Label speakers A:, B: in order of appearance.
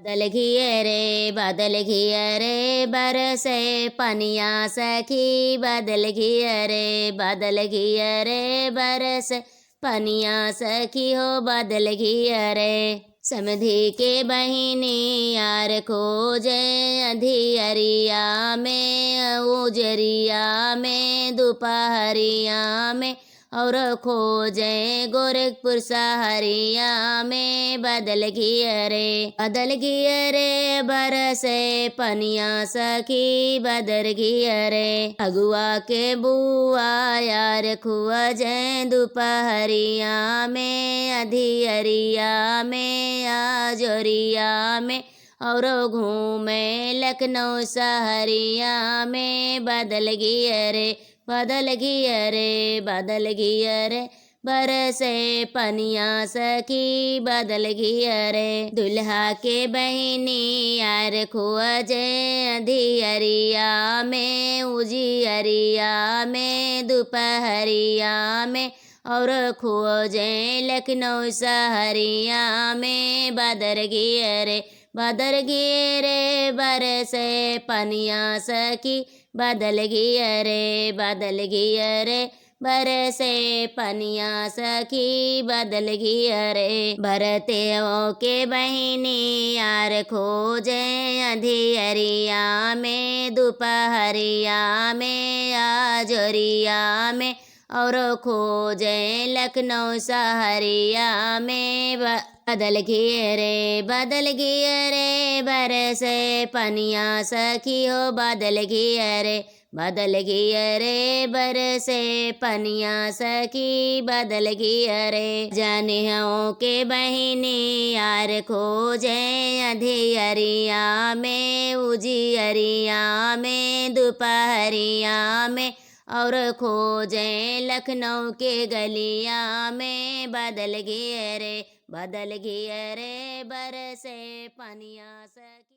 A: बादल घिये रे बादल घिये रे बरसे पनिया सखी बादल घिये रे बादल घिये रे बरसे पनिया सखी हो बादल घिये रे समधी के बहिनी यार खोजे अंधियरिया में उजरिया में दोपहरिया में और खोजे गोरखपुर सहरिया में बादल घिये रे बरसे पनिया सखी बादल घिये रे अगुआ के बुआ यार खुआ जय दोपहरिया में अधियरिया में आजोरिया में और घूमे लखनऊ सहरिया में बादल घिये रे बादल घिये रे बरसे पनिया सखी बादल घिये रे दुल्हा के बहिनी यार खोजे अंधियरिया में उजियरिया में दोपहरिया में और खोजे लखनऊ सहरिया में बादल घिये रे बरसे पनिया सखी बादल घिये रे बरसे पनिया सखी बादल घिये रे भरते के बहिनी यार खोजे अंधियरिया में दोपहरिया में आजोरिया में और खोजे लखनऊ सहरिया में बादल घिये रे बरसे पनिया सखी हो बादल घिये रे बरसे पनिया सखी बादल घिये रे जाने हो के बहिनी यार खोजे अंधियरिया में उजियरिया में दोपहरिया में और खोजे लखनऊ के गलिया में बादल घिये रे बरसे पनिया सखी।